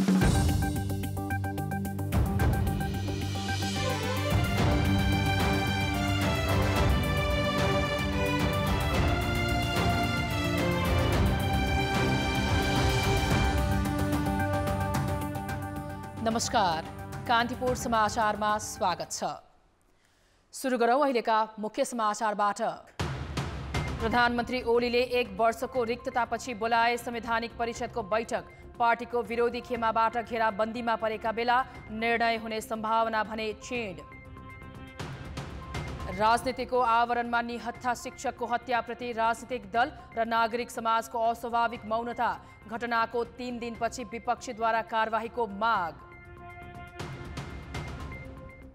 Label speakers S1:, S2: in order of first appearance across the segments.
S1: नमस्कार, कान्तिपुर समाचारमा स्वागत छ। सुरु गरौं अहिलेका मुख्य समाचारबाट। प्रधानमन्त्री ओलीले 1 वर्षको रिक्ततापछि बोलाए संवैधानिक परिषदको बैठक। पार्टीको विरोधी खेमाबाट घेराबन्दीमा परेका बेला निर्णय हुने सम्भावना भने क्षीण। राजनीतिको आवरणमा निहत्था शिक्षकको हत्याप्रति राजनीतिक दल र नागरिक समाजको अस्वाभाविक मौनता। घटनाको 3 दिनपछि विपक्षीद्वारा कारबाहीको माग।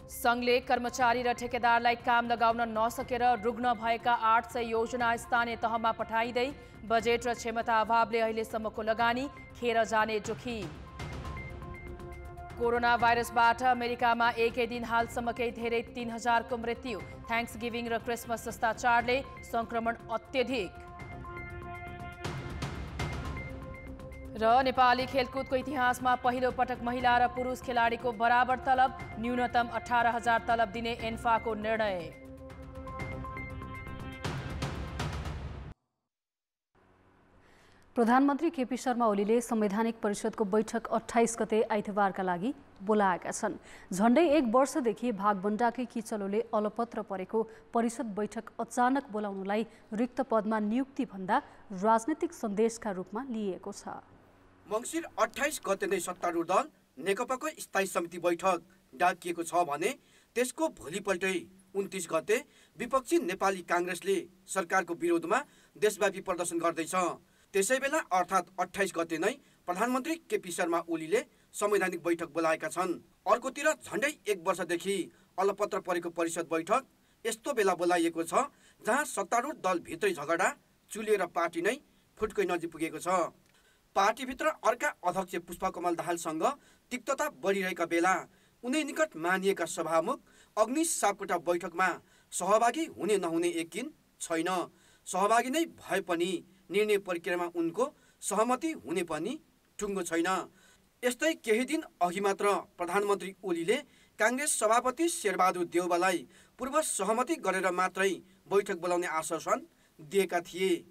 S1: संघले कर्मचारी र ठेकेदारलाई काम लगाउन नसकेर रुग्ण भएका 800 योजना स्थानीय तहमा पठाइदै बजेट र क्षमता अभावले अहिलेसम्मको लगानी खेर जाने जोखिम। कोरोना भाइरसबाट अमेरिकामा एकै दिन हालसम्मकै धेरै 3000 को मृत्यु। थ्याङ्क्सगिभिङ र क्रिसमस जस्ता चाडले संक्रमण अत्यधिक। र नेपाली खेलकुदको इतिहासमा पहिलो पटक महिला र पुरुष खेलाडीको बराबर तलब। न्यूनतम 18,000 तलब दिने एन्फाको निर्णय।
S2: प्रधानमन्त्री केपी शर्मा ओलीले संवैधानिक परिषदको बैठक 28 गते आइतबारका लागि बोलाएका छन्। झण्डै 1 वर्षदेखि भागबण्डाकै किचलोले अलपत्र परेको परिषद बैठक अचानक बोलाउनुलाई रिक्त पदमा नियुक्ति भन्दा राजनीतिक सन्देशका रूपमा लिइएको छ।
S3: मङ्सिर 28 गते नै सत्तारूढ दल नेकपाको स्थायी समिति बैठक डाकिएको छ भने त्यसको भोलिपल्टै 29 गते विपक्षी नेपाली काङ्ग्रेसले सरकारको विरोधमा देशव्यापी प्रदर्शन गर्दैछ। त्यसैबेला अर्थात् 28 गते नै प्रधानमन्त्री केपी शर्मा ओलीले संवैधानिक बैठक बोलाएका छन्। अर्कोतिर झण्डै 1 वर्षदेखि अलपत्र परेको परिषद बैठक यस्तो बेला बोलाइएको छ जहाँ सत्तारूढ दल भित्रै झगडा चुलिएर पार्टी नै फुटकै नजिक पुगेको छ। पार्टीभित्र अर्का अध्यक्ष पुष्पकमल दाहालसँग तिक्तता बढिरहेका बेला उनै निकट मानिएका सभामुख अग्नि सापकोटा बैठकमा सहभागी हुने नहुने यकिन छैन। सहभागी नै भए पनि निर्णय प्रक्रियामा उनको सहमति हुने पनि टुङ्गो छैन। यस्तै केही दिन अघि मात्र प्रधानमन्त्री ओलीले काङ्ग्रेस सभापति शेरबहादुर देउवालाई पूर्व सहमति गरेर मात्रै बैठक बोलाउने आश्वासन दिएका थिए।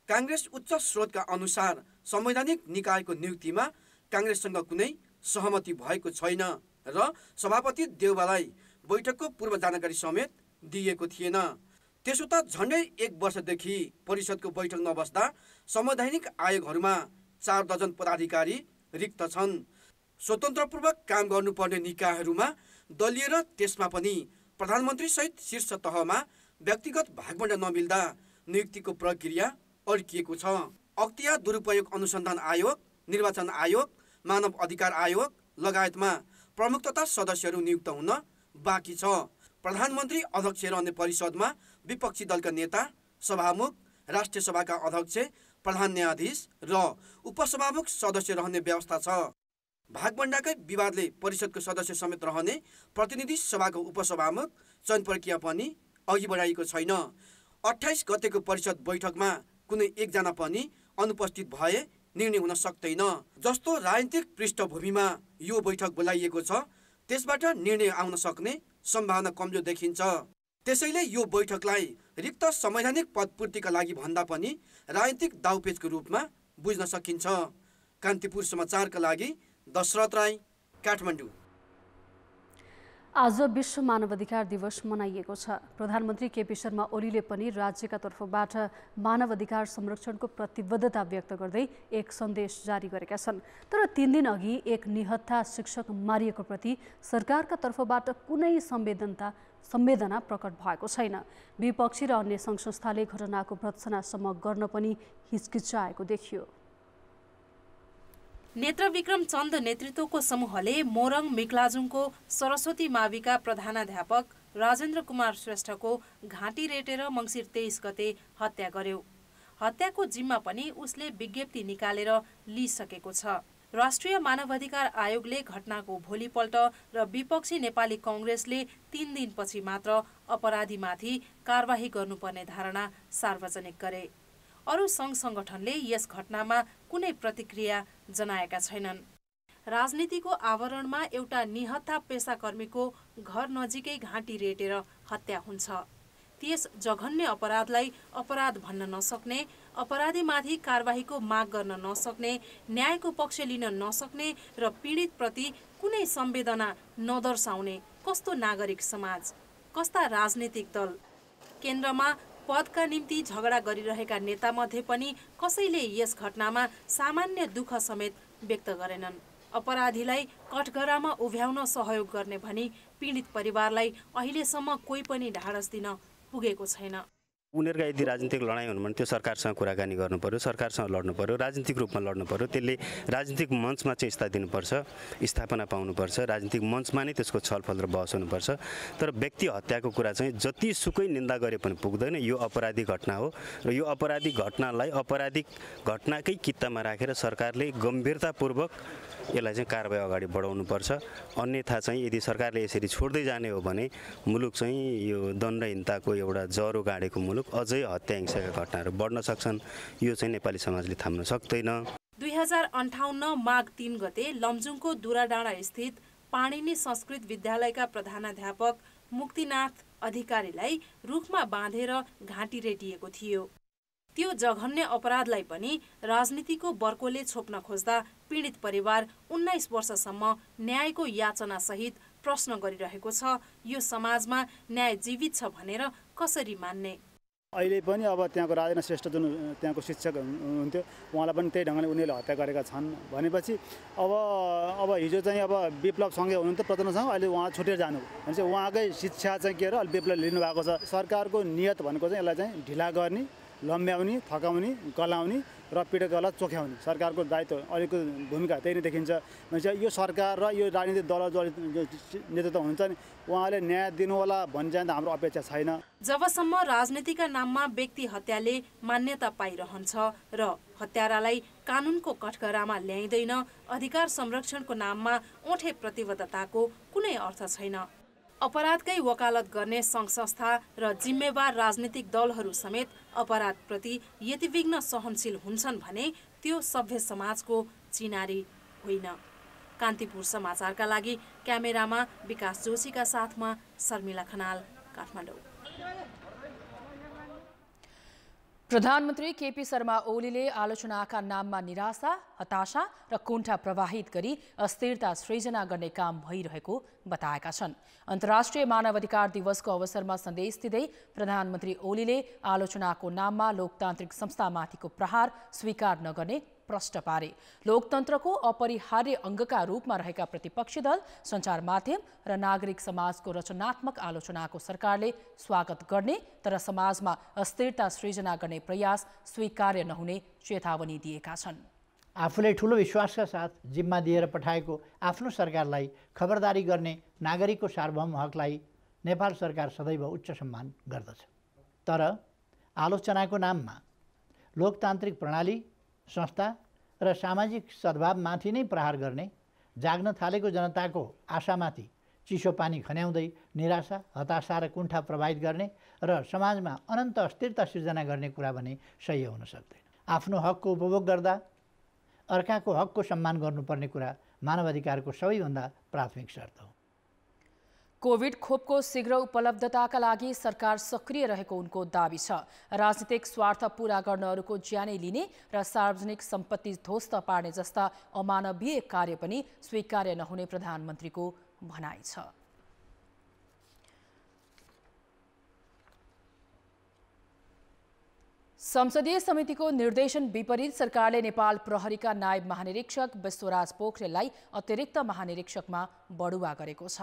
S3: काङ्ग्रेस उच्च स्रोतका अनुसार संवैधानिक निकायको नियुक्तिमा काङ्ग्रेससँग कुनै सहमति भएको छैन र सभापति देउवालाई बैठकको पूर्व जानकारी समेत दिएको थिएन। त्यसो त झन्डै 1 वर्षदेखि परिषदको बैठक नबस्दा संवैधानिक आयोगहरूमा 4 दर्जन पदाधिकारी रिक्त छन्। स्वतन्त्रपूर्वक काम गर्नुपर्ने निकायहरूमा दलीय र त्यसमा पनि प्रधानमन्त्री सहित शीर्ष तहमा व्यक्तिगत भागबण्ड नमिल्दा नियुक्तिको प्रक्रिया अड्किएको छ। अख्तियार दुरुपयोग अनुसन्धान आयोग, निर्वाचन आयोग, मानव अधिकार आयोग लगायतमा प्रमुख तथा सदस्यहरू नियुक्त हुन बाँकी छ। प्रधानमन्त्री अध्यक्ष रहने परिषदमा विपक्षी दलका नेता, सभामुख, राष्ट्रिय सभाका अध्यक्ष, प्रधान न्यायाधीश र उपसभामुख सदस्य रहने व्यवस्था छ। भागबण्डाकै विवादले परिषदको सदस्य समेत रहने प्रतिनिधि सभाको उपसभामुख चयन प्रक्रिया पनि अघि बढाइएको छैन। 28 गतेको परिषद बैठकमा कुनै एकजना पनि अनुपस्थित भए निर्णय हुन सक्दैन। जस्तो राजनीतिक पृष्ठभूमिमा यो बैठक बोलाइएको छ त्यसबाट निर्णय आउन सक्ने सम्भावना कमजोर देखिन्छ। त्यसैले यो बैठकलाई रिक्त संवैधानिक पदपूर्तिका लागि भन्दा पनि राजनीतिक दाउपेचको रूपमा बुझ्न सकिन्छ। कान्तिपुर समाचारका लागि दशरथ राई, काठमाडौँ।
S2: आज विश्व मानवाधिकार दिवस मनाइएको छ। प्रधानमन्त्री केपी शर्मा ओलीले पनि राज्यका तर्फबाट मानवाधिकार संरक्षणको प्रतिबद्धता व्यक्त गर्दै एक सन्देश जारी गरेका छन्। तर 3 दिन अघि एक निहत्था शिक्षक मारिएको प्रति सरकारका तर्फबाट कुनै संवेदना प्रकट भएको छैन। विपक्षी र अन्य सङ्घ संस्थाले घटनाको भर्त्सनासम्म गर्न पनि हिचकिचाएको देखियो।
S4: नेत्रविक्रम चन्द नेतृत्वको समूहले मोरङ मिक्लाजुङको सरस्वती माविका प्रधानाध्यापक राजेन्द्र कुमार श्रेष्ठको घाँटी रेटेर मङ्सिर 23 गते हत्या गर्यो। हत्याको जिम्मा पनि उसले विज्ञप्ति निकालेर लिइसकेको छ। राष्ट्रिय मानवाधिकार आयोगले घटनाको भोलिपल्ट र विपक्षी नेपाली कांग्रेसले 3 दिनपछि मात्र अपराधीमाथि कारबाही गर्नुपर्ने धारणा सार्वजनिक गरे। अरू सङ्घ संगठनले यस घटनामा कुनै प्रतिक्रिया जनाएका छैनन्। राजनीतिको आवरणमा एउटा निहत्था पेसाकर्मीको घर नजिकै घाँटी रेटेर हत्या हुन्छ। त्यस जघन्य अपराधलाई अपराध भन्न नसक्ने, अपराधीमाथि कारबाहीको माग गर्न नसक्ने, न्यायको पक्ष लिन नसक्ने र पीडितप्रति कुनै संवेदना नदर्शाउने कस्तो नागरिक समाज, कस्ता राजनीतिक दल। केन्द्रमा पदका निम्ति झगडा गरिरहेका नेतामध्ये पनि कसैले यस घटनामा सामान्य दुःख समेत व्यक्त गरेनन्। अपराधीलाई कठघरामा उभ्याउन सहयोग गर्ने भनी पीडित परिवारलाई अहिलेसम्म कोही पनि ढाडस दिन पुगेको छैन।
S5: उनीहरूका यदि राजनीतिक लडाइँ हुनु भने त्यो सरकारसँग कुराकानी गर्नु पर्यो, सरकारसँग लड्नु पर्यो, राजनीतिक रूपमा लड्नु पर्यो। त्यसले राजनीतिक मञ्चमा चाहिँ स्थायी दिनुपर्छ, स्थापना पाउनुपर्छ, राजनीतिक मञ्चमा नै त्यसको छलफल र बहस हुनुपर्छ। तर व्यक्ति हत्याको कुरा चाहिँ जतिसुकै निन्दा गरे पनि पुग्दैन। यो अपराधी घटना हो र यो अपराधी घटनालाई अपराधिक घटनाकै कित्तामा राखेर सरकारले गम्भीरतापूर्वक यसलाई चाहिँ कारबाही अगाडि बढाउनुपर्छ। अन्यथा चाहिँ यदि सरकारले यसरी छोड्दै जाने हो भने मुलुक चाहिँ यो दण्डहीनताको एउटा जरो गाडेको मुलुक, अझै हत्या हिंसाका घटनाहरू बढ्न सक्छन्। यो चाहिँ नेपाली समाजले थाम्न सक्दैन।
S4: 2058 माघ 3 गते लमजुङको दुराडाँडा स्थित पाणिनी संस्कृत विद्यालयका प्रधानाध्यापक मुक्तिनाथ अधिकारीलाई रुखमा बाँधेर घाँटी रेटिएको थियो। त्यो जघन्य अपराधलाई पनि राजनीतिको बर्कोले छोप्न खोज्दा पीडित परिवार 19 वर्षसम्म न्यायको याचना सहित प्रश्न गरिरहेको छ। यो समाजमा न्याय जीवित छ भनेर कसरी मान्ने?
S6: अहिले पनि अब त्यहाँको राजेन्द्र श्रेष्ठ जुन त्यहाँको शिक्षक हुन्थ्यो, उहाँलाई पनि त्यही ढङ्गले उनीहरूले हत्या गरेका छन् भनेपछि अब हिजो चाहिँ अब विप्लवसँगै हुनुहुन्थ्यो प्रचण्डसँग, अहिले उहाँ छुटेर जानु भनेपछि उहाँकै शिक्षा चाहिँ के अरे विप्लव लिनुभएको छ। सरकारको नियत भनेको चाहिँ यसलाई चाहिँ ढिला गर्ने, लम्ब्याउने, थकाउने, गलाउने र पीडितलाई चोख्याउने सरकारको दायित्व अहिलेको भूमिका त्यही नै देखिन्छ। भनेपछि यो सरकार र यो राजनीतिक दल जो नेतृत्व हुन्छ नि उहाँले न्याय दिनु होला भन्ने चाहिँ हाम्रो अपेक्षा छैन।
S4: जबसम्म राजनीतिका नाममा व्यक्ति हत्याले मान्यता पाइरहन्छ र हत्यारालाई कानुनको कठघरामा ल्याइँदैन, अधिकार संरक्षणको नाममा ओठे प्रतिबद्धताको कुनै अर्थ छैन। अपराधकै वकालत गर्ने सङ्घ संस्था र जिम्मेवार राजनीतिक दलहरू समेत अपराधप्रति यति विघ्न सहनशील हुन्छन् भने त्यो सभ्य समाजको चिनारी होइन। कान्तिपुर समाचारका लागि क्यामेरामा विकास जोशीका साथमा शर्मिला खनाल, काठमाडौँ।
S1: प्रधानमन्त्री केपी शर्मा ओलीले आलोचनाका नाममा निराशा, हताशा र कुण्ठा प्रवाहित गरी अस्थिरता सृजना गर्ने काम भइरहेको बताएका छन्। अन्तर्राष्ट्रिय मानवाधिकार दिवसको अवसरमा सन्देश दिँदै प्रधानमन्त्री ओलीले आलोचनाको नाममा लोकतान्त्रिक संस्थामाथिको प्रहार स्वीकार नगर्ने प्रश्न पारे। लोकतन्त्रको अपरिहार्य अङ्गका रूपमा रहेका प्रतिपक्षी दल, सञ्चार माध्यम र नागरिक समाजको रचनात्मक आलोचनाको सरकारले स्वागत गर्ने तर समाजमा अस्थिरता सृजना गर्ने प्रयास स्वीकार्य नहुने चेतावनी दिएका छन्।
S7: आफूलाई ठूलो विश्वासका साथ जिम्मा दिएर पठाएको आफ्नो सरकारलाई खबरदारी गर्ने नागरिकको सार्वभौम हकलाई नेपाल सरकार सदैव उच्च सम्मान गर्दछ। तर आलोचनाको नाममा लोकतान्त्रिक प्रणाली, संस्था र सामाजिक सद्भावमाथि नै प्रहार गर्ने, जाग्न थालेको जनताको आशामाथि चिसो पानी खन्याउँदै निराशा, हताशा र कुण्ठा प्रभावित गर्ने र समाजमा अनन्त अस्थिरता सिर्जना गर्ने कुरा भने सही हुन सक्दैन। आफ्नो हकको उपभोग गर्दा अर्काको हकको सम्मान गर्नुपर्ने कुरा मानवाधिकारको सबैभन्दा प्राथमिक शर्त हो।
S1: कोभिड खोपको शीघ्र उपलब्धताका लागि सरकार सक्रिय रहेको उनको दाबी छ। राजनीतिक स्वार्थ पूरा गर्नहरूको ज्यानै लिने र सार्वजनिक सम्पत्ति ध्वस्त पार्ने जस्ता अमानवीय कार्य पनि स्वीकार्य नहुने प्रधानमन्त्रीको भनाइ छ। संसदीय समितिको निर्देशन विपरीत सरकारले नेपाल प्रहरीका नायब महानिरीक्षक विश्वराज पोखरेललाई अतिरिक्त महानिरीक्षकमा बढुवा गरेको छ।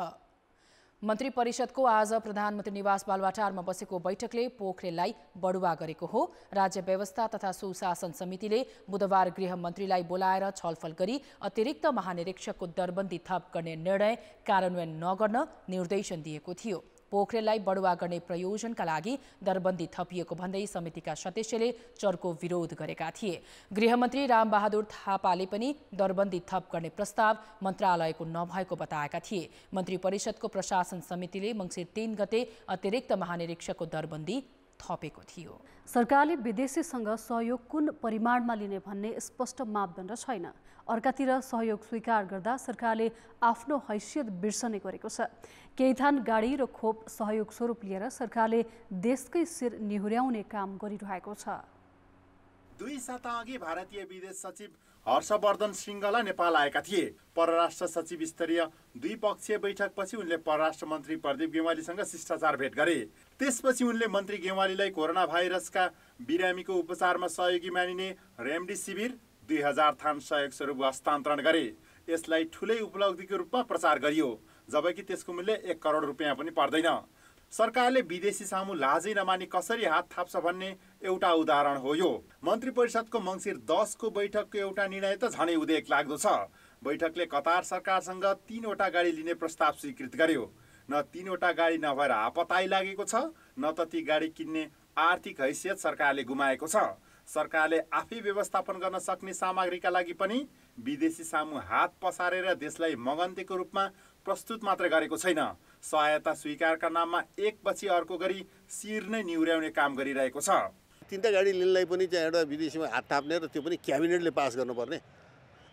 S1: मन्त्री परिषदको आज प्रधानमन्त्री निवास बालुवाटारमा बसेको बैठकले पोखरेललाई बढुवा गरेको हो। राज्य व्यवस्था तथा सुशासन समितिले बुधबार गृहमन्त्रीलाई बोलाएर छलफल गरी अतिरिक्त महानिरीक्षकको दरबन्दी थप गर्ने निर्णय कार्यान्वयन नगर्न निर्देशन दिएको थियो। पोखरेललाई बढुवा गर्ने प्रयोजनका लागि दरबन्दी थपिएको भन्दै समितिका सदस्यले चर्को विरोध गरेका थिए। गृहमन्त्री रामबहादुर थापाले पनि दरबन्दी थप गर्ने प्रस्ताव मन्त्रालयको नभएको बताएका थिए। मन्त्री परिषदको प्रशासन समितिले मङ्सिर 3 गते अतिरिक्त महानिरीक्षकको दरबन्दी थपेको थियो।
S2: सरकारले विदेशीसँग सहयोग कुन परिमाणमा लिने भन्ने स्पष्ट मापदण्ड छैन। अर्कातिर सहयोग स्वीकार गर्दा सरकारले आफ्नो हैसियत बिर्सने गरेको छ। केही थान गाडी र खोप सहयोग स्वरूप लिएर सरकारले देशकै शिर निहुर्याउने काम गरिरहेको छ।
S8: 2 साताअघि भारतीय विदेश सचिव हर्षवर्धन श्रृङ्गला नेपाल आएका थिए। परराष्ट्र सचिव स्तरीय द्विपक्षीय बैठकपछि उनले परराष्ट्र मन्त्री प्रदीप गेवालीसँग शिष्टाचार भेट गरे। त्यसपछि उनले मन्त्री गेवालीलाई कोरोना भाइरसका बिरामीको उपचारमा सहयोगी मानिने रेमडेसिभिर 2000 थान सहयोग स्वरूप हस्तान्तरण गरे। यसलाई ठुलै उपलब्धिको रूपमा प्रचार गरियो, जबकि त्यसको मूल्य 1 करोड रुपियाँ पनि पर्दैन। सरकारले विदेशी सामु लाजै नमानी कसरी हात थाप्छ भन्ने एउटा उदाहरण हो यो। मन्त्री परिषदको मङ्सिर 10 को बैठकको एउटा निर्णय त झनै उदेक लाग्दो छ। बैठकले कतार सरकारसँग 3 वटा गाडी लिने प्रस्ताव स्वीकृत गर्यो। न 3 वटा गाडी नभएर आपत्ताइ लागेको छ, न त ती गाडी किन्ने आर्थिक हैसियत सरकारले गुमाएको छ। सरकारले आफै व्यवस्थापन गर्न सक्ने सामग्रीका लागि पनि विदेशी सामु हात पसारेर देशलाई मगन्तेको रूपमा प्रस्तुत मात्र गरेको छैन, सहायता स्वीकारका नाममा एकपछि अर्को गरी शिर नै निहुर्याउने काम गरिरहेको छ।
S9: 3टा गाडी लिनलाई पनि चाहिँ एउटा विदेशीमा हात थाप्ने र त्यो पनि क्याबिनेटले पास गर्नुपर्ने।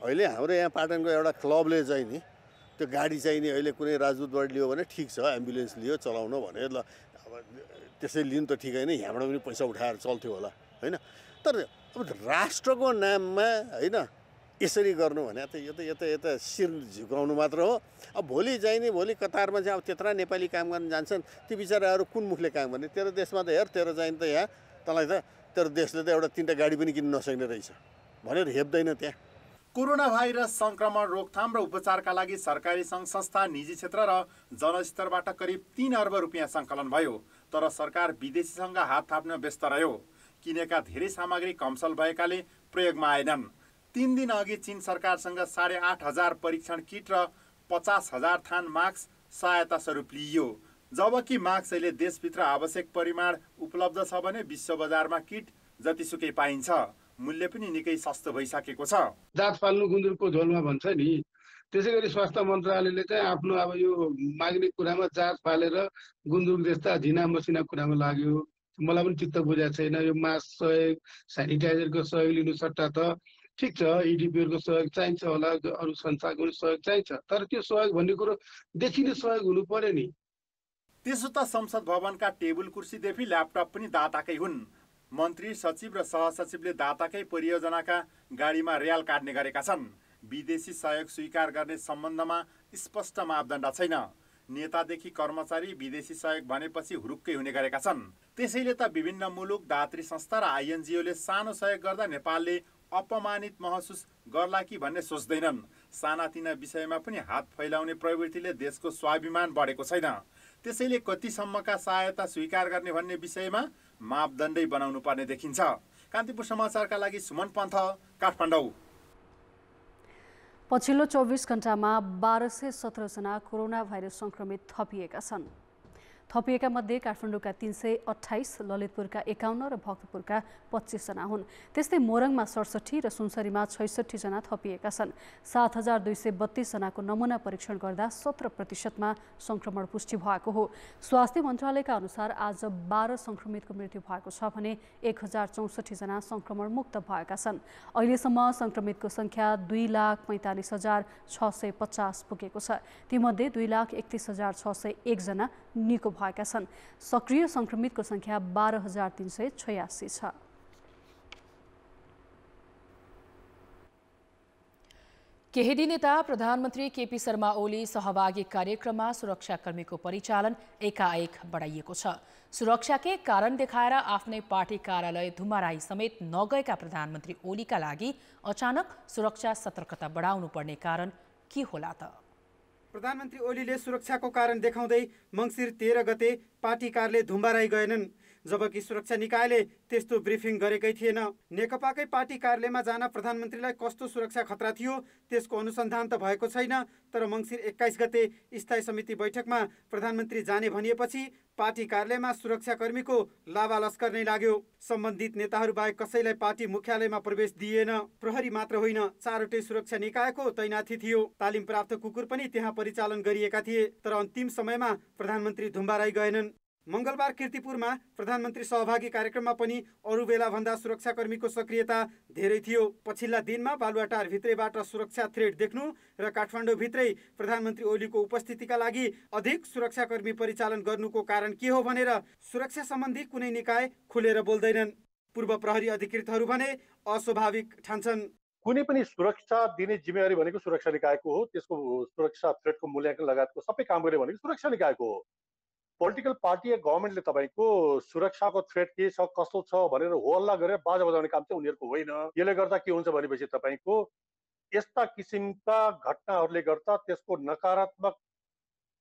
S9: अहिले हाम्रो यहाँ पाटनको एउटा क्लबले चाहिँ नि त्यो गाडी चाहिँ नि अहिले कुनै राजदूतबाट लियो भने ठिक छ, एम्बुलेन्स लियो चलाउन भने ल अब त्यसै लिनु त ठिकै नै, यहाँबाट पनि पैसा उठाएर चल्थ्यो होला होइन। तर अब राष्ट्रको नाममा होइन यसरी गर्नु भने त यता शिर झुकाउनु मात्र हो। अब भोलि चाहिँ नि भोलि कतारमा चाहिँ अब त्यत्रा नेपाली काम गर्न जान्छन्, ती बिचराहरू कुन मुखले काम गर्ने? तेरो देशमा त हेर, तेरो चाहिँ त यहाँ तँलाई त तेरो देशले त एउटा 3टा गाडी पनि किन्न नसक्ने रहेछ भनेर हेप्दैन त्यहाँ।
S8: कोरोना भाइरस संक्रमण रोकथाम र उपचारका लागि सरकारी सङ्घ संस्था, निजी क्षेत्र र जनस्तरबाट करिब 3 अर्ब रुपियाँ सङ्कलन भयो। तर सरकार विदेशीसँग हात थाप्न व्यस्त रह्यो। किनेका धेरै सामग्री कमसल भएकाले प्रयोगमा आएनन्। 3 दिन अघि चीन सरकारसँग 8,500 परीक्षण किट र 50,000 थान मास्क सहायता स्वरूप लिइयो। जबकि मास्क अहिले देशभित्र आवश्यक परिमाण उपलब्ध छ भने विश्व बजारमा किट जतिसुकै पाइन्छ। मूल्य पनि निकै सस्तो भइसकेको छ।
S10: जात फाल्नु गुन्द्रुकको झोलमा भन्छ नि, त्यसै गरी स्वास्थ्य मन्त्रालयले चाहिँ आफ्नो अब यो माग्ने कुरामा जात फालेर गुन्द्रुक जस्ता झिना मसिना कुरामा लाग्यो। मलाई पनि चित्त बुझाएको छैन। यो मास्क सहयोग, सेनिटाइजरको सहयोग लिनु सट्टा त ठिक छ, इडिपीहरूको सहयोग चाहिन्छ होला, अरू संस्थाको सहयोग चाहिन्छ, तर त्यो सहयोग भन्ने कुरो देखिने सहयोग हुनु पर्यो नि।
S8: त्यसो त संसद भवनका टेबल कुर्सीदेखि ल्यापटप पनि दाताकै हुन्। मन्त्री, सचिव र सहसचिवले दाताकै परियोजनाका गाडीमा र्याल काट्ने गरेका छन्। विदेशी सहयोग स्वीकार गर्ने सम्बन्धमा स्पष्ट मापदण्ड छैन। नेतादेखि कर्मचारी विदेशी सहयोग भनेपछि हुरुक्कै हुने गरेका छन्। त्यसैले त विभिन्न मुलुक, दात्री संस्था र आइएनजिओले सानो सहयोग गर्दा नेपालले अपमानित महसुस गर्ला कि भन्ने सोच्दैनन्। सानातिना विषयमा पनि हात फैलाउने प्रवृत्तिले देशको स्वाभिमान बढेको छैन। त्यसैले कतिसम्मका सहायता स्वीकार गर्ने भन्ने विषयमा मापदण्डै बनाउनु पर्ने देखिन्छ। कान्तिपुर समाचारका लागि सुमन पन्थ, काठमाडौँ।
S2: पछिल्लो 24 घण्टामा 1217 जना कोरोना भाइरस संक्रमित थपिएका छन्। थपिएका मध्ये काठमाडौँका 328, ललितपुरका 51 र भक्तपुरका 25 जना हुन्। त्यस्तै मोरङमा 67 र सुनसरीमा 66 जना थपिएका छन्। 7232 जनाको नमुना परीक्षण गर्दा 17% संक्रमण पुष्टि भएको हो। स्वास्थ्य मन्त्रालयका अनुसार आज 12 संक्रमितको मृत्यु भएको छ भने 1064 जना संक्रमण मुक्त भएका छन्। अहिलेसम्म संक्रमितको संख्या 2,45,650 पुगेको छ। तीमध्ये 2,31,601 जना निको भएका छन्। सक्रिय संक्रमितको संख्या 12,386 छ।
S1: केही दिन यता प्रधानमन्त्री केपी शर्मा ओली सहभागी कार्यक्रममा सुरक्षाकर्मीको परिचालन एकाएक बढाइएको छ। सुरक्षाकै कारण देखाएर आफ्नै पार्टी कार्यालय धुमाराई समेत नगएका प्रधानमन्त्री ओलीका लागि अचानक सुरक्षा सतर्कता बढाउनु पर्ने कारण के होला त?
S11: प्रधानमन्त्री ओलीले सुरक्षाको कारण देखाउँदै मङ्सिर 13 गते पार्टी कार्यालय धुम्बाराई गएनन्, जबकि सुरक्षा निकायले त्यस्तो ब्रिफिङ गरेकै थिएन। नेकपाकै पार्टी कार्यालयमा जान प्रधानमन्त्रीलाई कस्तो सुरक्षा खतरा थियो त्यसको अनुसन्धान त भएको छैन। तर मङ्सिर 21 गते स्थायी समिति बैठकमा प्रधानमन्त्री जाने भनिएपछि पार्टी कार्यालयमा सुरक्षाकर्मीको लावालस्कर नै लाग्यो। सम्बन्धित नेताहरू बाहेक कसैलाई पार्टी मुख्यालयमा प्रवेश दिइएन। प्रहरी मात्र होइन, 4वटै सुरक्षा निकायको तैनाथी थियो। तालिम प्राप्त कुकुर पनि त्यहाँ परिचालन गरिएका थिए। तर अन्तिम समयमा प्रधानमन्त्री धुम्बाराई गएनन्। मङ्गलबार कीर्तिपुरमा प्रधानमन्त्री सहभागी कार्यक्रममा पनि अरू बेला भन्दा सुरक्षाकर्मीको सक्रियता धेरै थियो। पछिल्ला दिनमा बालुवाटार भित्रैबाट सुरक्षा थ्रेड देख्नु र काठमाडौँ भित्रै प्रधानमन्त्री ओलीको उपस्थितिका लागि अधिक सुरक्षाकर्मी परिचालन गर्नुको कारण के हो भनेर सुरक्षा सम्बन्धी कुनै निकाय खुलेर बोल्दैनन्। पूर्व प्रहरी अधिकृतहरू भने अस्वाभाविक ठान्छन्।
S12: कुनै पनि सुरक्षा दिने जिम्मेवारी भनेको सुरक्षा निकायको हो। त्यसको सुरक्षा थ्रेडको मूल्याङ्कन लगायतको सबै काम गर्ने भनेको सुरक्षा निकायको हो। पोलिटिकल पार्टी या गभर्मेन्टले तपाईँको सुरक्षाको थ्रेड के छ कस्तो छ भनेर होल्ला गरेर बाजा बजाउने काम चाहिँ उनीहरूको होइन। यसले गर्दा के हुन्छ भनेपछि तपाईँको यस्ता किसिमका घटनाहरूले गर्दा त्यसको नकारात्मक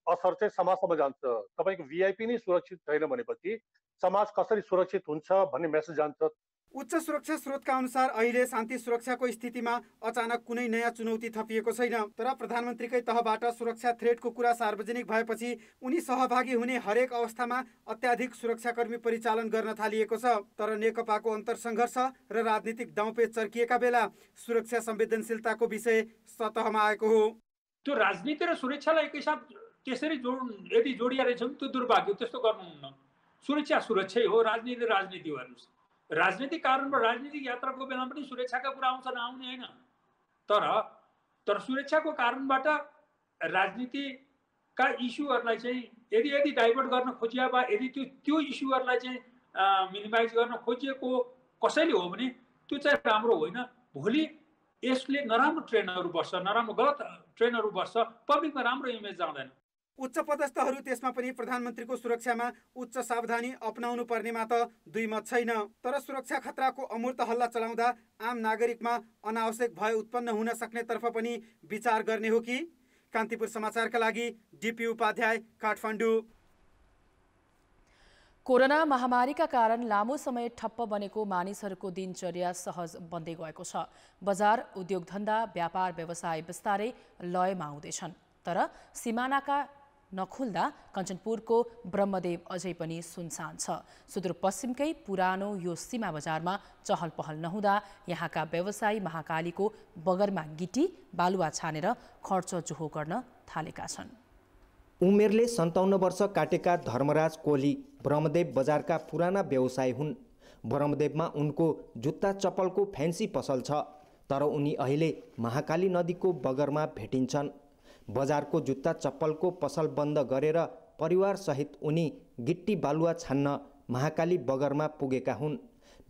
S12: असर चाहिँ समाजसम्म जान्छ। तपाईँको भिआइपी नै सुरक्षित छैन भनेपछि समाज कसरी सुरक्षित हुन्छ भन्ने मेसेज जान्छ।
S11: उच्च सुरक्षा स्रोतका अनुसार अहिले शान्ति सुरक्षाको स्थितिमा अचानक कुनै नयाँ चुनौती थपिएको छैन। तर प्रधानमन्त्रीकै तहबाट सुरक्षा थ्रेडको कुरा सार्वजनिक भएपछि उनी सहभागी हुने हरेक अवस्थामा अत्याधिक सुरक्षाकर्मी परिचालन गर्न थालिएको छ। तर नेकपाको अन्तरसङ्घर्ष र राजनीतिक दाउपेच चर्किएका बेला सुरक्षा संवेदनशीलताको विषय सतहमा आएको हो।
S13: त्यो राजनीति र सुरक्षालाई एकैसाथ त्यसरी यदि जोडिया रहेछ भने त्यो दुर्भाग्य, त्यस्तो गर्नुहुन्न। सुरक्षा सुरक्षै हो, राजनीति राजनीति हो। हेर्नुहोस्, राजनीतिक कारणबाट राजनीतिक यात्राको बेला पनि सुरक्षाका कुरा आउँछ नआउने होइन। तर सुरक्षाको कारणबाट राजनीतिका इस्युहरूलाई चाहिँ यदि डाइभर्ट गर्न खोजिया वा यदि त्यो इस्युहरूलाई चाहिँ मिनिमाइज गर्न खोजिएको कसैले हो भने त्यो चाहिँ राम्रो होइन। भोलि यसले नराम्रो ट्रेनहरू बस्छ, नराम्रो गलत ट्रेनहरू बस्छ, पब्लिकमा राम्रो इमेज जाँदैन।
S11: उच्च पदस्थहरू त्यसमा पनि प्रधानमन्त्रीको सुरक्षामा उच्च सावधानी अपनाउनु पर्नेमा त दुई मत छैन। तर सुरक्षा खतराको अमूर्त हल्ला चलाउँदा आम नागरिकमा अनावश्यक भय उत्पन्न हुन सक्नेतर्फ पनि विचार गर्ने हो कि? कान्तिपुर समाचारका लागि डिपी उपाध्याय, काठमाडौँ।
S1: कोरोना महामारीका कारण लामो समय ठप्प बनेको मानिसहरूको दिनचर्या सहज बन्दै गएको छ। बजार, उद्योग धन्दा, व्यापार व्यवसाय बिस्तारै लयमा आउँदैछन्। तर सिमानाका नखुल्दा कञ्चनपुरको ब्रह्मदेव अझै पनि सुनसान छ। सुदूरपश्चिमकै पुरानो यो सीमा बजारमा चहल पहल नहुँदा यहाँका व्यवसायी महाकालीको बगरमा गिटी बालुवा छानेर खर्च जोहो गर्न थालेका छन्।
S14: उमेरले 57 वर्ष काटेका धर्मराज कोली ब्रह्मदेव बजारका पुराना व्यवसायी हुन्। ब्रह्मदेवमा उनको जुत्ता चप्पलको फ्यान्सी पसल छ। तर उनी अहिले महाकाली नदीको बगरमा भेटिन्छन्। बजारको जुत्ता चप्पलको पसल बन्द गरेर परिवारसहित उनी गिट्टी बालुवा छान्न महाकाली बगरमा पुगेका हुन्।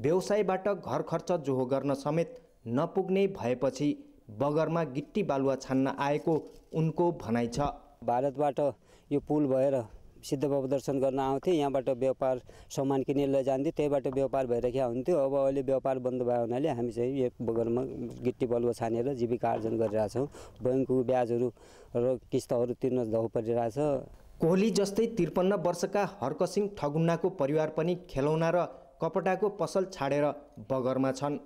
S14: व्यवसायबाट घर खर्च जोहो गर्न समेत नपुग्ने भएपछि बगरमा गिट्टी बालुवा छान्न आएको उनको भनाइ छ।
S15: भारतबाट यो पुल भएर सिद्धबाबा दर्शन गर्न आउँथे, यहाँबाट व्यापार सामान किनेर लैजान्थ्यो, त्यहीबाट व्यापार भइरहेको हुन्थ्यो। अब अहिले व्यापार बन्द भयो हुनाले हामी चाहिँ यो बगरमा गिट्टी बालुवा छानेर जीविका आर्जन गरिरहेछौँ। बैंकको ब्याजहरू र किस्ताहरू तिर्न जाउ परिरहेछ।
S14: कोहली जस्तै 53 वर्षका हरकसिंह ठगुन्नाको परिवार पनि खेलौना र कपडाको पसल छाडेर बगरमा छन्।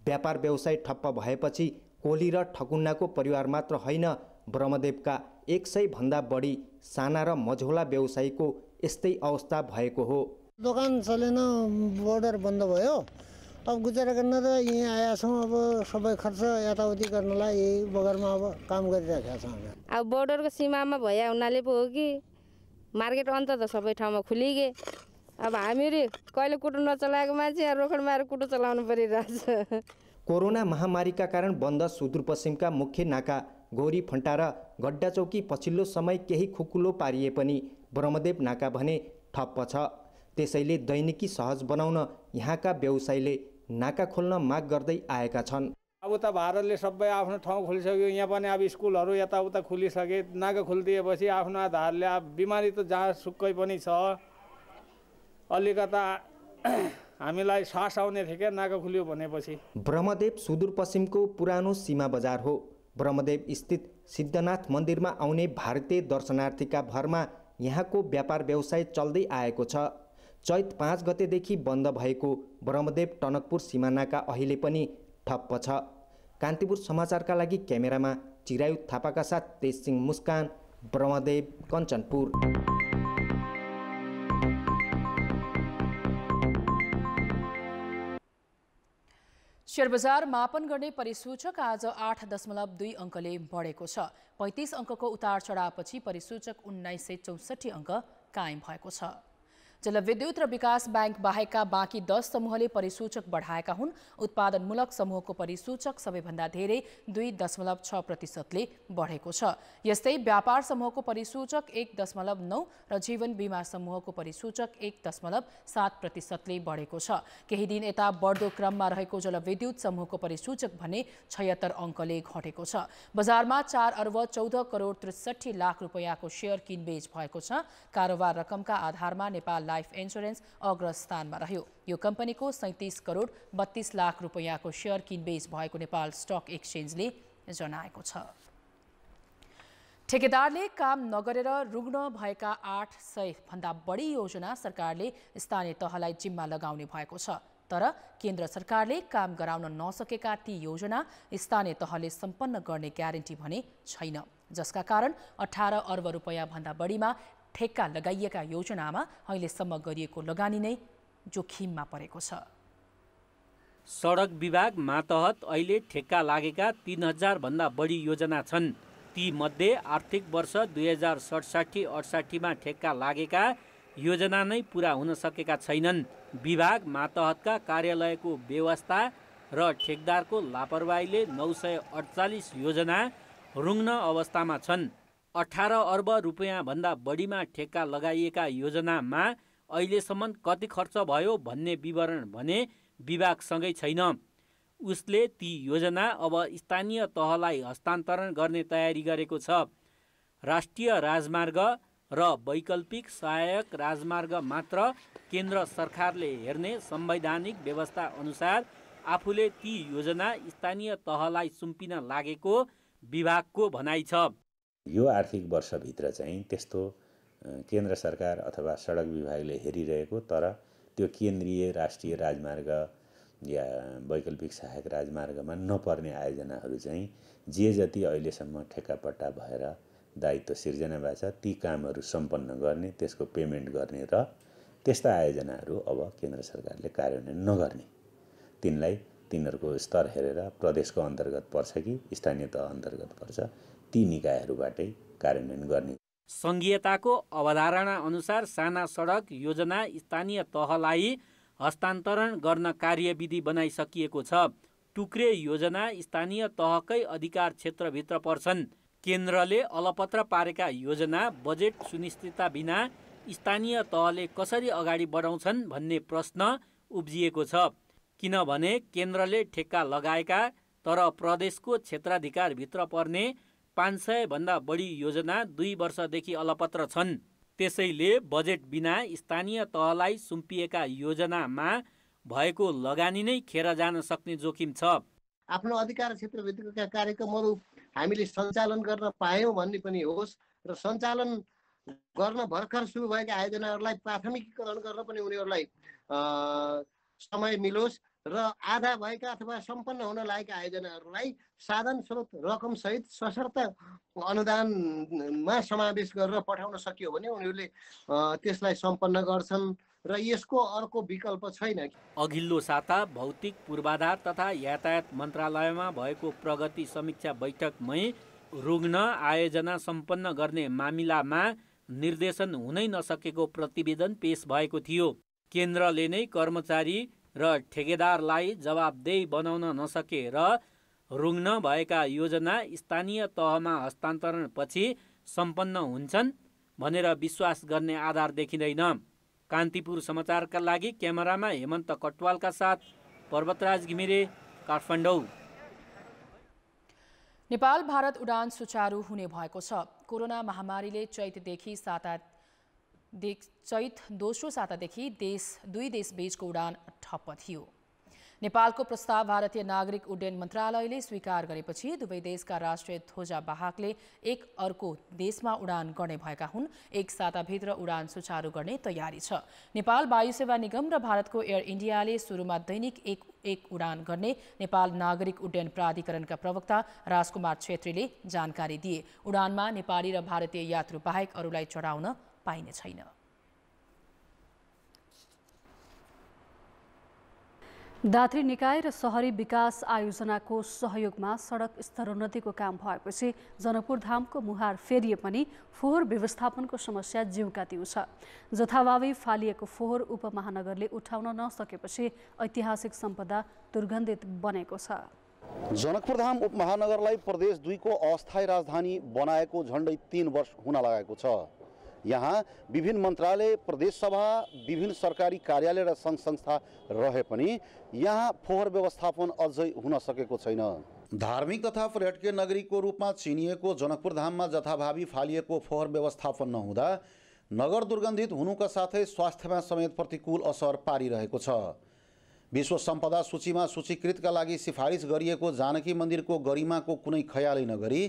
S14: व्यापार व्यवसाय ठप्प भएपछि कोहली र ठगुन्नाको परिवार मात्र होइन, ब्रह्मदेवका 100 भन्दा बढी साना र मझौला व्यवसायीको यस्तै अवस्था भएको हो।
S16: दोकान चलेन, बोर्डर बन्द भयो। अब गुजारा गर्न र यहीँ आएका छौँ। अब सबै खर्च यताउति गर्नलाई यही बगरमा अब काम गरिरहेका छौँ।
S17: अब बोर्डरको सीमामा भए हुनाले पो हो कि मार्केट अन्त त सबै ठाउँमा खुलिगे। अब हामीहरू कहिले कुटो नचलाएको मान्छे रोकड मारेर कुटो चलाउनु परिरहेछ।
S14: कोरोना महामारीका कारण बन्द सुदूरपश्चिमका मुख्य नाका गौरी फन्टा र गड्डा चौकी पछिल्लो समय केही खुकुलो पारिए पनि ब्रह्मदेव नाका भने ठप्प छ। त्यसैले दैनिकी सहज बनाउन यहाँका व्यवसायीले नाका खोल्न माग गर्दै आएका छन्।
S18: अब त भारतले सबै आफ्नो ठाउँ खोलिसक्यो। यहाँ पनि अब स्कुलहरू यताउता खुलिसके। नाका खोलिदिएपछि आफ्नो आधारले अब बिमारी त जहाँ सुक्कै पनि छ। अलिकता हामीलाई सास आउने थियो क्या नाका खुल्यो भनेपछि।
S14: ब्रह्मदेव सुदूरपश्चिमको पुरानो सीमा बजार हो। ब्रह्मदेव स्थित सिद्धनाथ मन्दिरमा आउने भारतीय दर्शनार्थीका भरमा यहाँको व्यापार व्यवसाय चल्दै आएको छ। चैत 5 गतेदेखि बन्द भएको ब्रह्मदेव टनकपुर सिमानाका अहिले पनि ठप्प छ। कान्तिपुर समाचारका लागि क्यामेरामा चिरायु थापाका साथ तेजसिंह मुस्कान, ब्रह्मदेव, कञ्चनपुर।
S1: शेयर बजार मापन गर्ने परिसूचक आज 8.2 अङ्कले बढेको छ। 35 अङ्कको उतार चढावपछि परिसूचक 1964 अङ्क कायम भएको छ। जलविद्युत र विकास ब्याङ्क बाहेकका बाँकी 10 समूहले परिसूचक बढाएका हुन्। उत्पादनमूलक समूहको परिसूचक सबैभन्दा धेरै 2.6%ले बढेको छ। यस्तै व्यापार समूहको परिसूचक 1.9 र जीवन बीमा समूहको परिसूचक 1.7%ले बढेको छ। केही दिन यता बढ्दो क्रममा रहेको जलविद्युत समूहको परिसूचक भने 76 अङ्कले घटेको छ। बजारमा 4 अर्ब 14 करोड 63 लाख रुपैयाँको शेयर किनबेच भएको छ। कारोबार रकमका आधारमा नेपाल लाइफ इन्स्योरेन्स अग्र स्थानमा रह्यो। यो कम्पनीको 37 करोड 32 लाख रुपैयाँको शेयर किनबेच भएको नेपाल स्टक एक्सचेन्जले जनाएको छ। ठेकेदारले काम नगरेर रुग्ण भएका 800 भन्दा बढी योजना सरकारले स्थानीय तहलाई जिम्मा लगाउने भएको छ। तर केन्द्र सरकारले काम गराउन नसकेका ती योजना स्थानीय तहले सम्पन्न गर्ने ग्यारेन्टी भने छैन, जसका कारण 18 अर्ब रुपैयाँ भन्दा बढीमा ठेक्का लगाइएका योजनामा अहिलेसम्म गरिएको लगानी नै जोखिममा परेको छ।
S19: सडक विभाग मातहत अहिले ठेक्का लागेका 3000 भन्दा बढी योजना छन्। ती मध्ये आर्थिक वर्ष 2067-68 मा ठेक्का लागेका योजना नै पूरा हुन सकेका छैनन्। विभाग मातहतका कार्यालयको व्यवस्था र ठेकदारको लापरवाहीले 948 योजना रुग्ण अवस्थामा छन्। 18 अर्ब रुपैयाँ भन्दा बढीमा ठेक्का लगाइएका योजनामा अहिलेसम्म कति खर्च भयो भन्ने विवरण भने विभागसँगै छैन। उसले ती योजना अब स्थानीय तहलाई हस्तान्तरण गर्ने तयारी गरेको छ। राष्ट्रिय राजमार्ग र वैकल्पिक सहायक राजमार्ग मात्र केन्द्र सरकारले हेर्ने संवैधानिक व्यवस्था अनुसार आफूले ती योजना स्थानीय तहलाई सुम्पिन लागेको विभागको भनाइ छ।
S20: यो आर्थिक वर्षभित्र चाहिँ त्यस्तो केन्द्र सरकार अथवा सडक विभागले हेरिरहेको तर त्यो केन्द्रीय राष्ट्रिय राजमार्ग या वैकल्पिक सहायक राजमार्गमा नपर्ने आयोजनाहरू चाहिँ जे जति अहिलेसम्म ठेक्कापट्टा भएर दायित्व सिर्जना भएको छ ती कामहरू सम्पन्न गर्ने, त्यसको पेमेन्ट गर्ने र त्यस्ता आयोजनाहरू अब केन्द्र सरकारले कार्यान्वयन नगर्ने, तिनीहरूको स्तर हेरेर प्रदेशको अन्तर्गत पर्छ कि स्थानीय तह अन्तर्गत पर्छ ती निकायहरूबाटै कार्यान्वयन गर्ने।
S19: सङ्घीयताको अवधारणा अनुसार साना सडक योजना स्थानीय तहलाई हस्तान्तरण गर्न कार्यविधि बनाइसकिएको छ। टुक्रे योजना स्थानीय तहकै अधिकार क्षेत्रभित्र पर्छन्। केन्द्रले अलपत्र पारेका योजना बजेट सुनिश्चितता बिना स्थानीय तहले कसरी अगाडि बढाउँछन् भन्ने प्रश्न उब्जिएको छ। किनभने केन्द्रले ठेक्का लगाएका तर प्रदेशको क्षेत्राधिकारभित्र पर्ने 500 भन्दा बढी योजना 2 वर्षदेखि अलपत्र छन्। त्यसैले बजेट बिना स्थानीय तहलाई सुम्पिएका योजनामा भएको लगानी नै खेर जान सक्ने जोखिम छ।
S16: आफ्नो अधिकार क्षेत्रभित्रका कार्यक्रमहरू हामीले सञ्चालन गर्न पायौँ भन्ने पनि होस् र सञ्चालन गर्न भर्खर सुरु भएका आयोजनाहरूलाई प्राथमिकीकरण गर्न पनि उनीहरूलाई समय मिलोस् र आधा भएका अथवा सम्पन्न हुन लागेका आयोजनाहरूलाई साधन स्रोत रकम सहित सशर्त अनुदानमा समावेश गरेर पठाउन सकियो भने उनीहरूले त्यसलाई सम्पन्न गर्छन् र यसको अर्को विकल्प छैन।
S19: अघिल्लो साता भौतिक पूर्वाधार तथा यातायात मन्त्रालयमा भएको प्रगति समीक्षा बैठकमै रुग्ण आयोजना सम्पन्न गर्ने मामिलामा निर्देशन हुनै नसकेको प्रतिवेदन पेश भएको थियो। केन्द्रले नै कर्मचारी र ठेकेदारलाई जवाबदेही बनाउन नसकेर रुग्ण भएका योजना स्थानीय तहमा हस्तान्तरणपछि सम्पन्न हुन्छन् भनेर विश्वास गर्ने आधार देखिँदैन। कान्तिपुर समाचारका लागि क्यामेरामा हेमन्त कटवालका साथ पर्वतराज घिमिरे, काठमाडौँ।
S1: नेपाल भारत उडान सुचारू हुने भएको छ। कोरोना महामारीले चैत दोस्रो सातादेखि दुई देशबीचको उडान ठप्प थियो। नेपालको प्रस्ताव भारतीय नागरिक उड्डयन मन्त्रालयले स्वीकार गरेपछि दुवै देशका राष्ट्रिय ध्वजावाहकले एक अर्को देशमा उडान गर्ने भएका हुन्। एक साताभित्र उडान सुचारू गर्ने तयारी छ। नेपाल वायुसेवा निगम र भारतको एयर इन्डियाले सुरुमा दैनिक एक उडान गर्ने नेपाल नागरिक उड्डयन प्राधिकरणका प्रवक्ता राजकुमार छेत्रीले जानकारी दिए। उडानमा नेपाली र भारतीय यात्रु बाहेक अरूलाई चढाउन पाइने छैन।
S2: दात्री निकाय र सहरी विकास आयोजनाको सहयोगमा सडक स्तरोन्नतिको काम भएपछि जनकपुर धामको मुहार फेरिए पनि फोहोर व्यवस्थापनको समस्या जीवका तिउ छ। जथाभावी फालिएको फोहोर उपमहानगरले उठाउन नसकेपछि ऐतिहासिक सम्पदा दुर्गन्धित बनेको छ।
S21: जनकपुर धाम उपमहानगरलाई प्रदेश 2 को अस्थायी राजधानी बनाएको झण्डै 3 वर्ष हुन लागेको छ। यहाँ विभिन्न मन्त्रालय, प्रदेश सभा, विभिन्न सरकारी कार्यालय र सङ्घ संस्था रहे पनि यहाँ फोहोर व्यवस्थापन अझै हुन सकेको छैन। धार्मिक तथा पर्यटकीय नगरीको रूपमा चिनिएको जनकपुर धाममा जथाभावी फालिएको फोहोर व्यवस्थापन नहुँदा नगर दुर्गन्धित हुनुका साथै स्वास्थ्यमा समेत प्रतिकूल असर पारिरहेको छ। विश्व सम्पदा सूचीमा सूचीकृतका लागि सिफारिस गरिएको जानकी मन्दिरको गरिमाको कुनै ख्यालै नगरी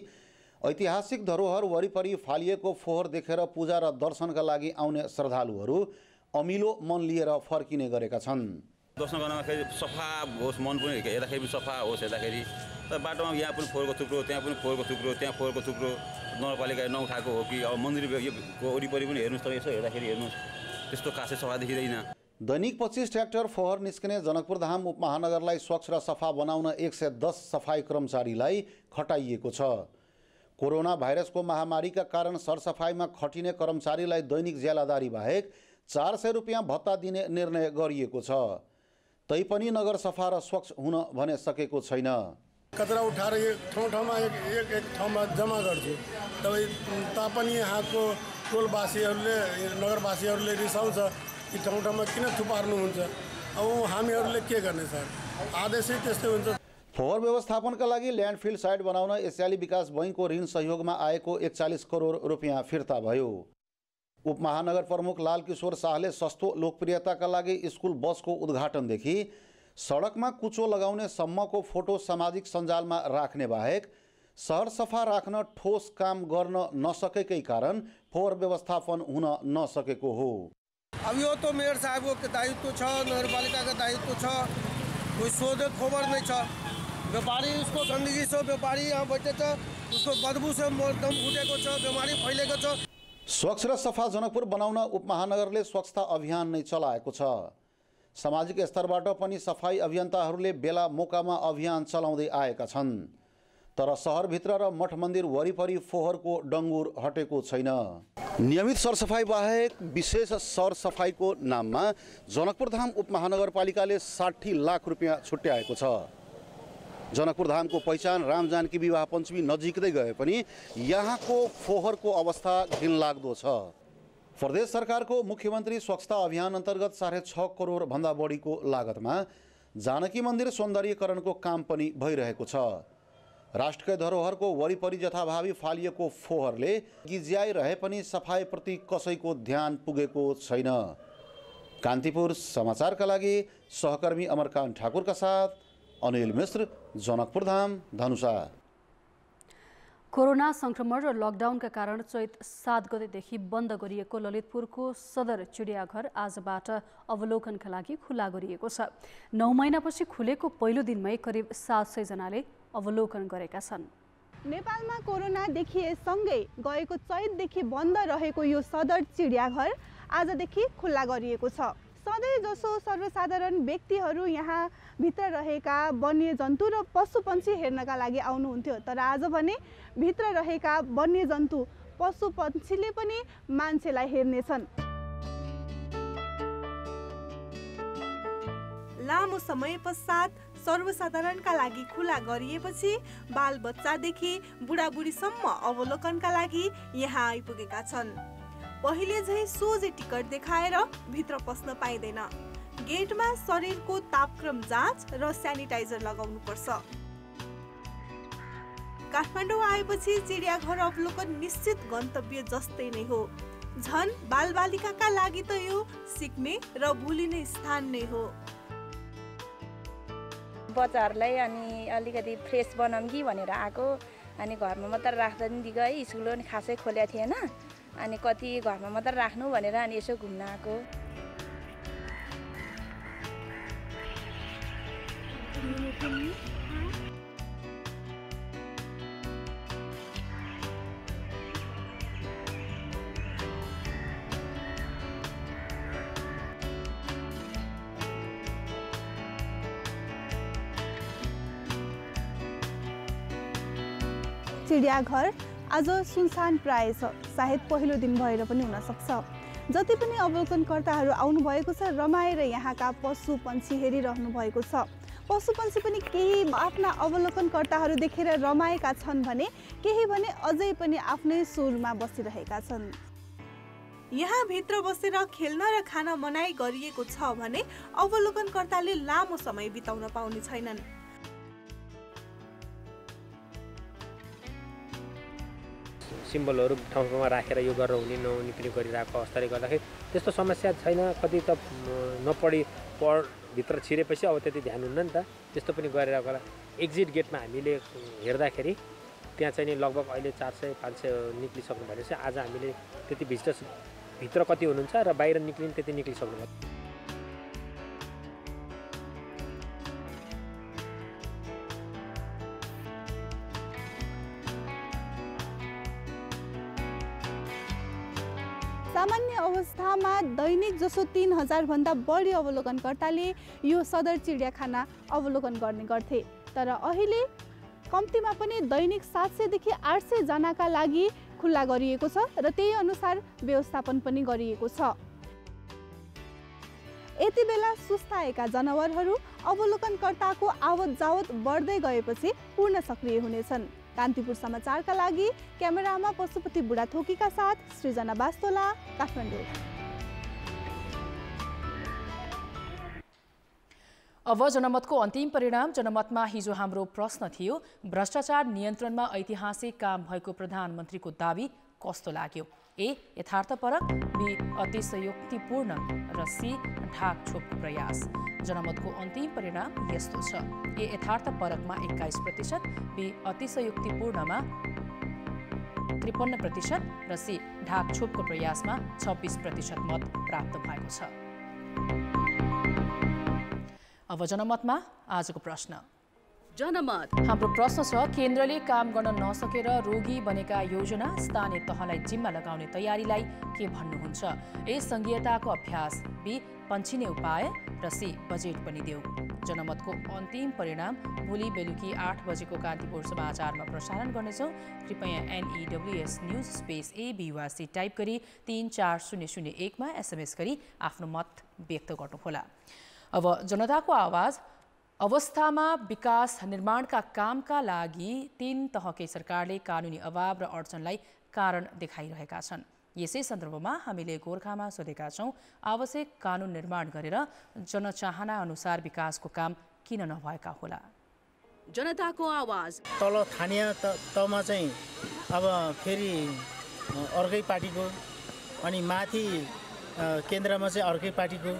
S21: ऐतिहासिक धरोहर वरिपरि फालिएको फोहोर देखेर पूजा र दर्शनका लागि आउने श्रद्धालुहरू अमिलो मन लिएर फर्किने गरेका छन्।
S22: दर्शन गर्नमा फेरि सफा होस्, मन पनि हेर्दाखेरि पनि सफा होस्, हेर्दाखेरि तर बाटोमा यहाँ पनि फोहोरको थुप्रो, त्यहाँ पनि फोहोरको थुप्रो, त्यहाँ फोहोरको थुप्रो, नगरपालिकाले नउठाएको हो कि अब मन्दिरको वरिपरि पनि हेर्नुहोस्, तर यसो हेर्दाखेरि हेर्नुहोस् त्यस्तो खासै सफा देखिँदैन।
S21: दैनिक 25 ट्र्याक्टर फोहोर निस्कने जनकपुर धाम उपमहानगरलाई स्वच्छ र सफा बनाउन 110 सफाई कर्मचारीलाई खटाइएको छ। कोरोना भाइरसको महामारीका कारण सरसफाइमा खटिने कर्मचारीलाई दैनिक ज्यालादारी बाहेक 400 रुपियाँ भत्ता दिने निर्णय गरिएको छ। तैपनि नगर सफा र स्वच्छ हुन भने सकेको छैन।
S23: कचरा उठाएर एक ठाउँमा एक ठाउँमा जम्मा गर्छु, तापनि यहाँको टोलवासीहरूले, नगरवासीहरूले रिसाउँछ कि ठाउँमा किन थुपार्नुहुन्छ। अब हामीहरूले के गर्ने सर, आदेशै त्यस्तै हुन्छ।
S21: फोहोर व्यवस्थापनका लागि ल्यान्डफिल साइट बनाउन एसियाली विकास बैङ्कको ऋण सहयोगमा आएको 41 करोड रुपियाँ फिर्ता भयो। उपमहानगर प्रमुख लालकिशोर शाहले सस्तो लोकप्रियताका लागि स्कुल बसको उद्घाटनदेखि सडकमा कुचो लगाउने सम्मको फोटो सामाजिक सञ्जालमा राख्ने बाहेक सहर सफा राख्न ठोस काम गर्न नसकेकै कारण फोहोर व्यवस्थापन हुन नसकेको हो।
S24: अब यो तो मेयर साहबको दायित्व छ, नगरपालिकाको दायित्व छ, कोही सोधे खबर नै छ। व्यापारी उसको गन्दगी से व्यापारी यहाँ बैठे छ, उसको बदबू से दम फुटेको छ, बिमारी फैलेको छ।
S21: स्वच्छ र सफा जनकपुर बनाउन उपमहानगरले स्वच्छता अभियान नै चलाएको छ। सामाजिक स्तरबाट पनि सफाई अभियन्ताहरूले बेला मौकामा अभियान चलाउँदै आएका छन्, तर सहरभित्र र मठ मन्दिर वरिपरि फोहोरको डङ्गुर हटेको छैन। नियमित सरसफाई बाहेक विशेष सरसफाईको नाममा जनकपुर धाम उपमहानगरपालिकाले 60 लाख रुपियाँ छुट्याएको छ। जनकपुर धामको पहिचान राम जानकी विवाह पञ्चमी नजिकै गए पनि यहाँको फोहोरको अवस्था घिनलाग्दो छ। प्रदेश सरकारको मुख्यमन्त्री स्वच्छता अभियान अन्तर्गत 6.5 करोड भन्दा बढीको लागतमा जानकी मन्दिर सौन्दर्यीकरणको काम पनि भइरहेको छ। राष्ट्रकै धरोहरको वरिपरि जथाभावी फालिएको फोहोरले गिज्याइरहे पनि सफाइप्रति कसैको ध्यान पुगेको छैन। कान्तिपुर समाचारका लागि सहकर्मी अमरकान्त ठाकुरका साथ अनिल मिश्र, जनकपुर धाम, धनुषा।
S2: कोरोना संक्रमण र लकडाउनका कारण चैत 7 गतेदेखि बन्द गरिएको ललितपुरको सदर चिडियाघर आजबाट अवलोकनका लागि खुला गरिएको छ। 9 महिनापछि खुलेको पहिलो दिनमै करिब 700 जनाले अवलोकन गरेका छन्।
S25: नेपालमा कोरोना देखिएसँगै गएको चैतदेखि बन्द रहेको यो सदर चिडियाघर आजदेखि खुला गरिएको छ। सधैँ जसो सर्वसाधारण व्यक्तिहरू यहाँ भित्र रहेका वन्यजन्तु र पशुपक्षी हेर्नका लागि आउनुहुन्थ्यो, तर आज भने भित्र रहेका वन्यजन्तु पशुपक्षीले पनि मान्छेलाई हेर्नेछन्। लामो समय पश्चात सर्वसाधारणका लागि खुला गरिएपछि बालबच्चादेखि बुढाबुढीसम्म अवलोकनका लागि यहाँ आइपुगेका छन्। पहिले झै सोझै टिकट देखाएर भित्र पस्न पाइँदैन। गेटमा शरीरको तापक्रम जाँच र स्यानिटाइजर लगाउनु पर्छ। काठमाडौँ आएपछि चिडियाघर अवलोकन निश्चित गन्तव्य जस्तै नै हो। झन् बालबालिकाका लागि त यो सिक्ने र भुलिने स्थान नै हो।
S26: बच्चाहरूलाई अनि अलिकति फ्रेस बनाऊँ कि भनेर आएको, अनि घरमा मात्र राख्दा नि गएँ, स्कुल पनि खासै खोलेको थिएन, अनि कति घरमा मात्र राख्नु भनेर अनि यसो घुम्न आएको।
S25: चिडियाघर आज सुनसान प्राय छ। सायद पहिलो दिन भएर पनि हुन सक्छ। जति पनि अवलोकनकर्ताहरू आउनुभएको छ रमाएर यहाँका पशु पन्छी हेरिरहनु भएको छ। पशु पन्छी पनि केही आफ्ना अवलोकनकर्ताहरू देखेर रमाएका छन् भने केही भने अझै पनि आफ्नै सुरमा बसिरहेका छन्। यहाँ भित्र बसेर खेल्न र खान मनाई गरिएको छ भने अवलोकनकर्ताले लामो समय बिताउन पाउने छैनन्।
S3: सिम्बलहरू ठाउँ ठाउँमा राखेर यो गरेर हुने नहुने पनि गरिरहेको अवस्थाले गर्दाखेरि त्यस्तो समस्या छैन। कति त नपढी भित्र छिरेपछि अब त्यति ध्यान हुन्न नि त, त्यस्तो पनि गरिरहेको होला। एक्जिट गेटमा हामीले हेर्दाखेरि त्यहाँ चाहिँ नि लगभग अहिले 400-500 निक्लिसक्नु भनेपछि आज हामीले त्यति भिजिटर्स भित्र कति हुनुहुन्छ र बाहिर निक्लिनु त्यति निक्लिसक्नु भयो।
S25: सामान्य अवस्थामा दैनिक जसो 3000 भन्दा बढी अवलोकनकर्ताले यो सदर चिडियाखाना अवलोकन गर्ने गर्थे। तर अहिले कम्तीमा पनि दैनिक 700 देखि 800 जनाका लागि खुल्ला गरिएको छ र त्यही अनुसार व्यवस्थापन पनि गरिएको छ। यति बेला सुस्ताएका जनावरहरू अवलोकनकर्ताको आवत जावत बढ्दै गएपछि पूर्ण सक्रिय हुनेछन्। कान्तिपुर समाचारका लागि क्यामेरामा पशुपति बुढाथोकीका साथ सृजना बास्तोला, काठमाडौँ।
S1: अब जनमतको अन्तिम परिणाम। जनमतमा हिजो हाम्रो प्रश्न थियो, भ्रष्टाचार नियन्त्रणमा ऐतिहासिक काम भएको प्रधानमन्त्रीको दावी कस्तो लाग्यो? ए यथार्थपरक, बी अतिशयोक्तिपूर्ण र सी ढाकछोपको प्रयास। जनमतको अन्तिम परिणाम यस्तो छ, ए यथार्थपरकमा 21%, बी अतिशयोक्तिपूर्णमा 53% र सी ढाकछोपको प्रयासमा 26% मत प्राप्त भएको छ। अब जनमतमा आजको प्रश्न।
S2: जनमत
S1: हाम्रो प्रश्न छ, केन्द्रले काम गर्न नसकेर रोगी बनेका योजना स्थानीय तहलाई जिम्मा लगाउने तयारीलाई के भन्नुहुन्छ? ए संघीयताको अभ्यास, बी पन्छिने उपाय र सी बजेट पनि देऊ। जनमतको अन्तिम परिणाम भोलि बेलुकी 8 बजेको कान्तिपुर समाचारमा प्रसारण गर्नेछौँ। कृपया NEWS news space ABUC type गरी 34001 मा SMS गरी आफ्नो मत व्यक्त गर्नुहोला। अब जनताको आवाज। अवस्थामा विकास निर्माणका कामका लागि 3 तहकै सरकारले कानुनी अभाव र अडचनलाई कारण देखाइरहेका छन्। यसै सन्दर्भमा हामीले गोर्खामा सोधेका छौँ, आवश्यक कानुन निर्माण गरेर जनचाहना अनुसार विकासको काम किन नभएका होला?
S2: जनताको आवाज।
S4: तल स्थानीय तहमा चाहिँ अब फेरि अर्कै पार्टीको, अनि माथि केन्द्रमा चाहिँ अर्कै पार्टीको,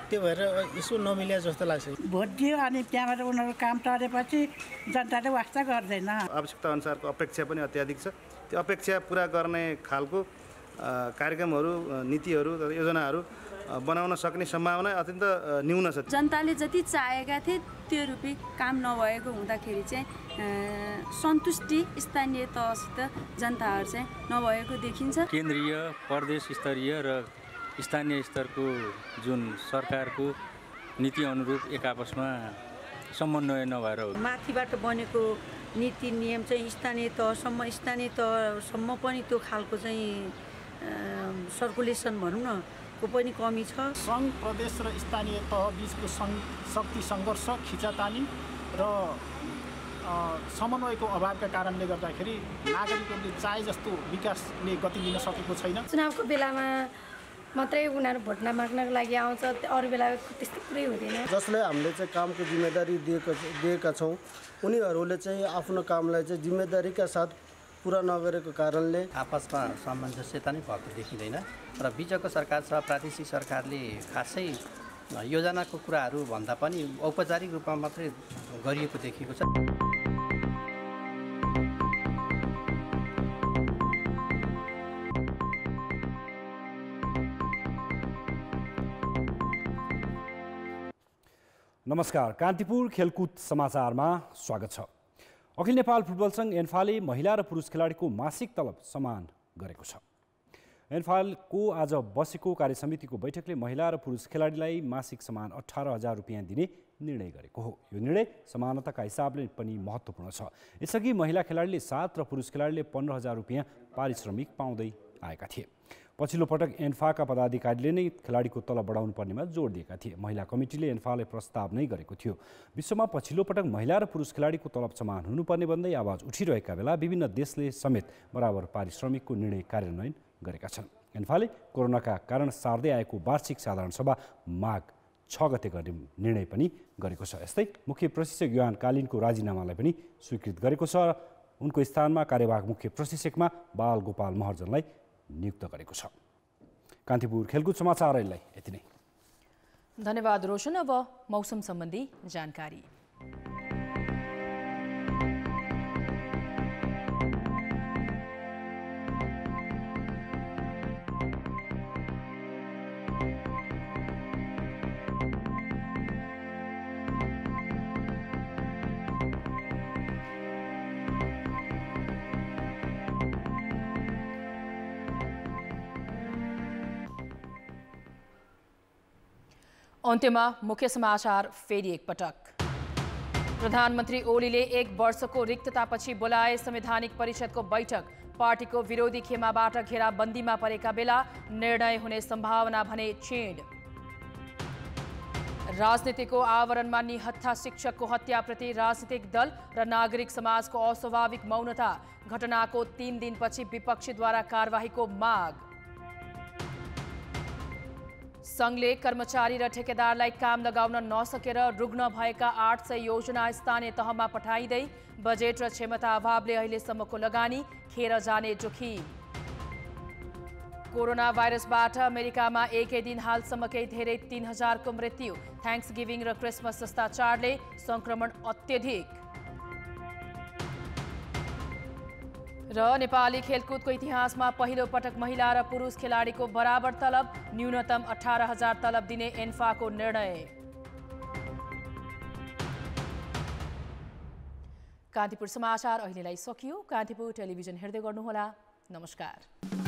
S4: त्यो भएर यसो नमिले जस्तो लाग्छ।
S5: भोट दियो अनि त्यहाँबाट उनीहरू काम टरेपछि जनताले वास्ता गर्दैन।
S6: आवश्यकता अनुसारको अपेक्षा पनि अत्याधिक छ। त्यो अपेक्षा पुरा गर्ने खालको कार्यक्रमहरू, नीतिहरू, योजनाहरू बनाउन सक्ने सम्भावना अत्यन्त न्यून छ।
S7: जनताले जति चाहेका थिए त्यो रूपी काम नभएको हुँदाखेरि चाहिँ सन्तुष्टि स्थानीय तहसित जनताहरू चाहिँ नभएको देखिन्छ।
S9: केन्द्रीय, प्रदेश स्तरीय र स्थानीय स्तरको जुन सरकारको नीति अनुरूप एक आपसमा समन्वय नभएर हो।
S7: माथिबाट बनेको नीति नियम चाहिँ स्थानीय तहसम्म पनि त्यो खालको चाहिँ सर्कुलेसन भनौँ न को पनि कमी छ।
S27: सङ्घ, प्रदेश र स्थानीय तह बिचको शक्ति सङ्घर्ष, खिचातानी र समन्वयको अभावका कारणले गर्दाखेरि नागरिकहरूले चाहे जस्तो विकासले गति लिन सकेको छैन।
S7: चुनावको बेलामा मात्रै उनीहरू भोट नमाग्नको लागि आउँछ, अरू बेला त्यस्तो पुरै हुँदैन।
S28: जसलाई हामीले चाहिँ कामको जिम्मेदारी दिएका छौँ उनीहरूले चाहिँ आफ्नो कामलाई चाहिँ जिम्मेदारीका साथ पुरा नगरेको कारणले
S29: आपसमा सामञ्जस्यता नै भएको देखिँदैन र बिचको सरकार छ प्रादेशिक सरकारले खासै योजनाको कुराहरू भन्दा पनि औपचारिक रूपमा मात्रै गरिएको देखिएको छ।
S30: नमस्कार, कान्तिपुर खेलकुद समाचारमा स्वागत छ। अखिल नेपाल फुटबल सङ्घ एन्फाले महिला र पुरुष खेलाडीको मासिक तलब समान गरेको छ। एन्फालको आज बसेको कार्यसमितिको बैठकले महिला र पुरुष खेलाडीलाई मासिक समान 18,000 रुपियाँ दिने निर्णय गरेको हो। यो निर्णय समानताका हिसाबले पनि महत्त्वपूर्ण छ। यसअघि महिला खेलाडीले 7 र पुरुष खेलाडीले 15,000 रुपियाँ पारिश्रमिक पाउँदै आएका थिए। पछिल्लो पटक एन्फाका पदाधिकारीले नै खेलाडीको तलब बढाउनु पर्नेमा जोड दिएका थिए। महिला कमिटीले एन्फाले प्रस्ताव नै गरेको थियो। विश्वमा पछिल्लो पटक महिला र पुरुष खेलाडीको तलब समान हुनुपर्ने भन्दै आवाज उठिरहेका बेला विभिन्न देशले समेत बराबर पारिश्रमिकको निर्णय कार्यान्वयन गरेका छन्। एन्फाले कोरोनाका कारण सार्दै आएको वार्षिक साधारण सभा माघ 6 गते गर्ने निर्णय पनि गरेको छ। यस्तै मुख्य प्रशिक्षक योहान कालिनको राजीनामालाई पनि स्वीकृत गरेको छ। उनको स्थानमा कार्यवाहक मुख्य प्रशिक्षकमा बाल गोपाल महर्जनलाई नियुक्त गरेको छ। कान्तिपुर खेलकुद समाचार अहिले यति नै।
S1: धन्यवाद रोशन। अब मौसम सम्बन्धी जानकारी। अन्त्यमा मुख्य समाचार फेरि एकपटक। प्रधानमन्त्री ओलीले 1 वर्षको रिक्ततापछि बोलाए संवैधानिक परिषदको बैठक। पार्टीको विरोधी खेमाबाट घेराबन्दीमा परेका बेला निर्णय हुने सम्भावना भने क्षीण। राजनीतिको आवरणमा निहत्था शिक्षकको हत्याप्रति राजनीतिक दल र नागरिक समाजको अस्वाभाविक मौनता। घटनाको 3 दिनपछि विपक्षीद्वारा कारबाहीको माग। संघले कर्मचारी र ठेकेदारलाई काम लगाउन नसकेर रुग्ण भएका 800 योजना स्थानीय तहमा पठाइँदै बजेट र क्षमता अभावले अहिलेसम्मको लगानी खेर जाने जोखिम। कोरोना भाइरसबाट अमेरिकामा एकै दिन हालसम्मकै धेरै 3,000 को मृत्यु। थ्याङ्क्स गिभिङ र क्रिसमस जस्ता चाडले संक्रमण अत्यधिक। र नेपाली खेलकुदको इतिहासमा पहिलो पटक महिला र पुरुष खेलाडीको बराबर तलब। न्यूनतम 18,000 तलब दिने एन्फाको निर्णय। कान्तिपुर समाचार अहिलेलाई सकियो। कान्तिपुर टेलिभिजन हेर्दै गर्नुहोला। नमस्कार।